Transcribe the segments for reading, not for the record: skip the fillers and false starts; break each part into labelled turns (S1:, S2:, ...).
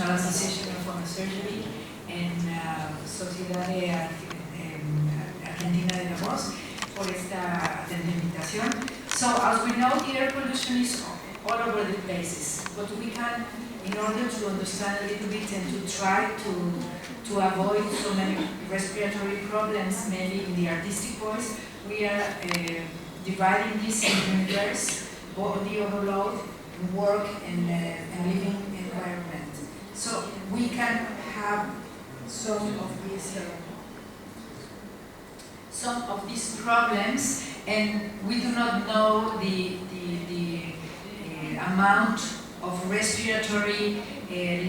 S1: International Association of Phonosurgery and Sociedad Argentina de la Voz por esta invitación. So, as we know, the air pollution is all over the places, but we can, in order to understand a little bit and to try to avoid so many respiratory problems, mainly in the artistic voice, we are dividing this in universe, body overload, work, and living environment. So we can have some of these problems, and we do not know the amount of respiratory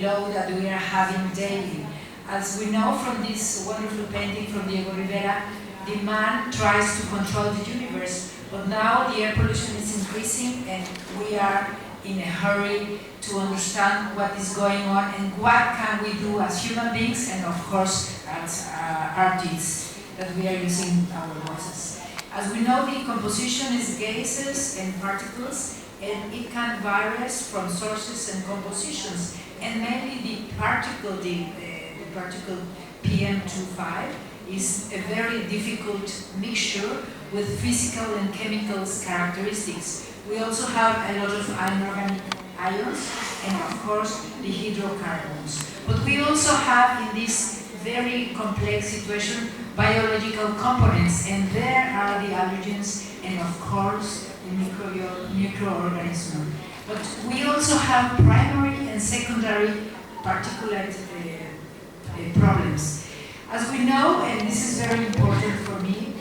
S1: load that we are having daily. As we know from this wonderful painting from Diego Rivera, the man tries to control the universe, but now the air pollution is increasing and we are in a hurry to understand what is going on and what can we do as human beings and of course as artists that we are using our voices. As we know, the composition is gases and particles, and it can vary from sources and compositions, and mainly the particle PM2.5 is a very difficult mixture with physical and chemical characteristics. We also have a lot of inorganic ions and of course the hydrocarbons. But we also have in this very complex situation biological components, and there are the allergens and of course the microorganisms. But we also have primary and secondary particulate problems. As we know, and this is very important for me,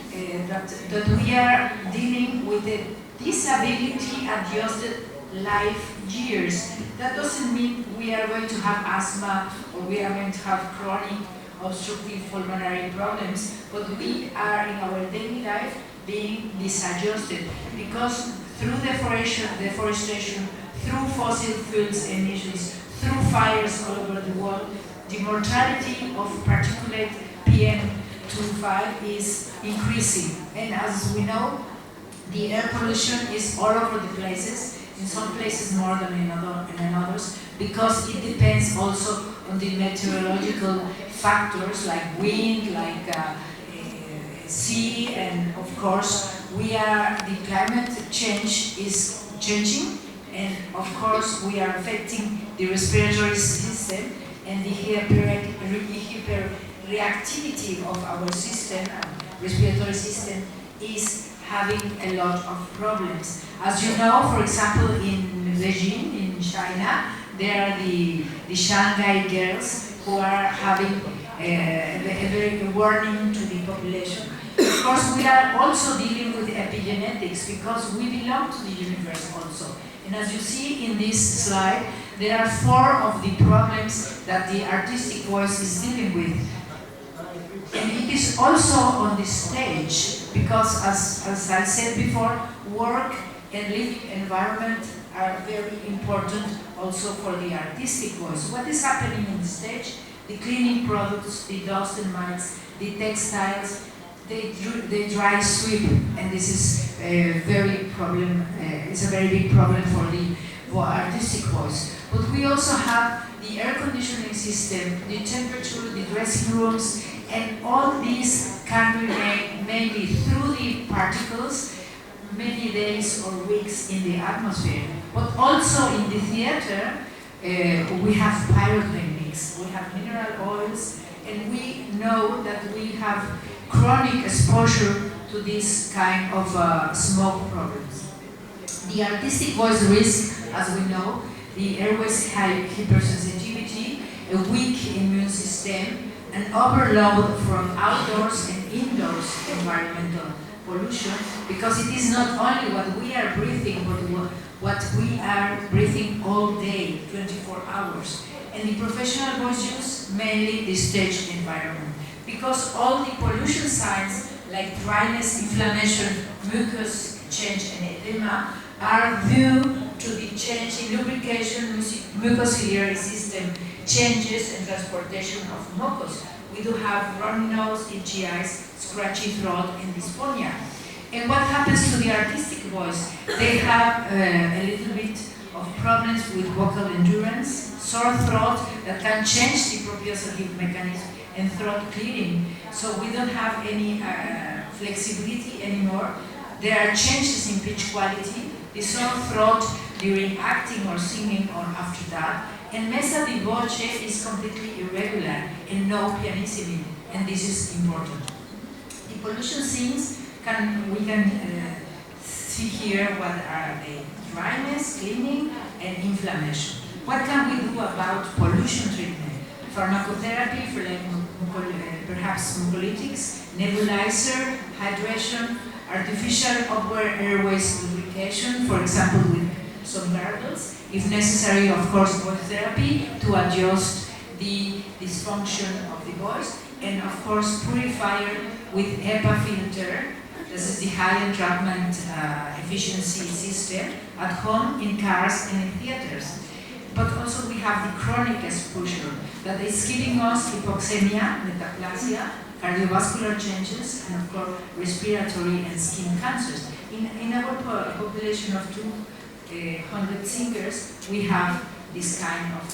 S1: that we are dealing with a disability-adjusted life years. That doesn't mean we are going to have asthma or we are going to have chronic obstructive pulmonary problems, but we are in our daily life being disadjusted because through deforestation, through fossil fuels emissions, through fires all over the world, the mortality of particulate PM2.5 is increasing. And as we know, the air pollution is all over the places, in some places more than in others, because it depends also on the meteorological factors like wind, like sea, and of course the climate change is changing, and of course we are affecting the respiratory system, and the hyperreactivity of our system, respiratory system, is having a lot of problems. As you know, for example, in Beijing, in China, there are the Shanghai girls who are having a very warning to the population. Of course, we are also dealing with epigenetics because we belong to the universe also. And as you see in this slide, there are 4 of the problems that the artistic voice is dealing with. And it is also on this stage because, as I said before, work and living environment are very important also for the artistic voice. What is happening on the stage? The cleaning products, the dust and mites, the textiles, they dry sweep, and this is a very problem. It's a very big problem for the artistic voice. But we also have the air conditioning system, the temperature, the dressing rooms, and all these can remain mainly through the particles many days or weeks in the atmosphere. But also in the theater, we have pyrotechnics, we have mineral oils, and we know that we have chronic exposure to this kind of smoke problems. The artistic voice risk, as we know, the airways hypersensitivity, a weak immune system, an overload from outdoors and indoors environmental pollution, because it is not only what we are breathing, but what we are breathing all day, 24 hours. And the professional voice use, mainly the stage environment, because all the pollution signs like dryness, inflammation, mucus change, and edema are due to the change in lubrication, mucociliary system changes, and transportation of mucus. We do have runny nose, itchy eyes, scratchy throat, and dysphonia. And what happens to the artistic voice? They have a little bit of problems with vocal endurance, sore throat that can change the proprioceptive mechanism, and throat clearing. So we don't have any flexibility anymore. There are changes in pitch quality, the sore throat during acting or singing or after that, and mesa di voce is completely irregular and no pianissimi, and this is important. The pollution scenes, we can see here what are the dryness, cleaning, and inflammation. What can we do about pollution treatment? Pharmacotherapy, perhaps mucolytics, nebulizer, hydration, artificial upper airways lubrication, for example with some gargles. If necessary, of course, voice therapy to adjust the dysfunction of the voice, and of course purifier with HEPA filter. This is the high entrapment efficiency system at home, in cars, and in theaters. But also we have the chronic exposure that is giving us hypoxemia, metaplasia, cardiovascular changes, and of course respiratory and skin cancers. In our population of 200 singers, we have this kind of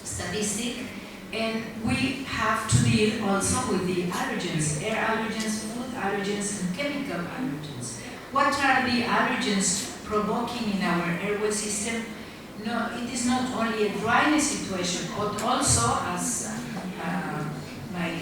S1: statistic, and we have to deal also with the allergens, air allergens, food allergens, and chemical allergens. What are the allergens provoking in our airway system? No, it is not only a dryness situation, but also, as my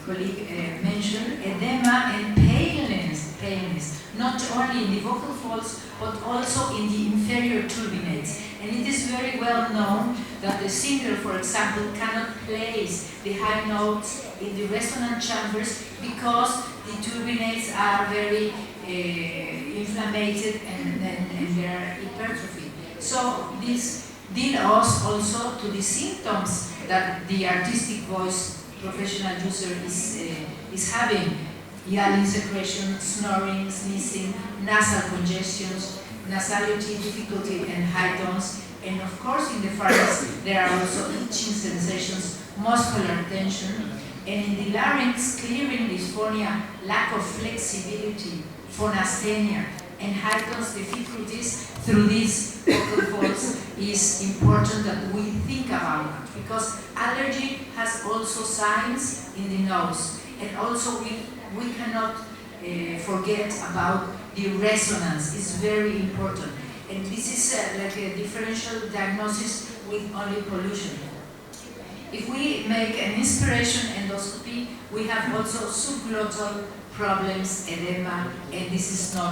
S1: colleague mentioned, edema and paleness, not only in the vocal folds, but also in the inferior turbinates. And it is very well known that the singer, for example, cannot place the high notes in the resonant chambers because the turbinates are very inflamed and they are hypertrophied. So this leads us also to the symptoms that the artistic voice professional user is having: yelling secretion, snoring, sneezing, nasal congestions, nasality difficulty, and high tones. And of course, in the pharynx, there are also itching sensations, muscular tension, and in the larynx, clearing dysphonia, lack of flexibility, phonosthenia, and high tones difficulties through these vocal folds is important that we think about it, because allergy has also signs in the nose, and also we cannot forget about the resonance. It's very important, and this is like a differential diagnosis with only pollution. If we make an inspiration endoscopy, we have also subglottal problems, edema, and this is not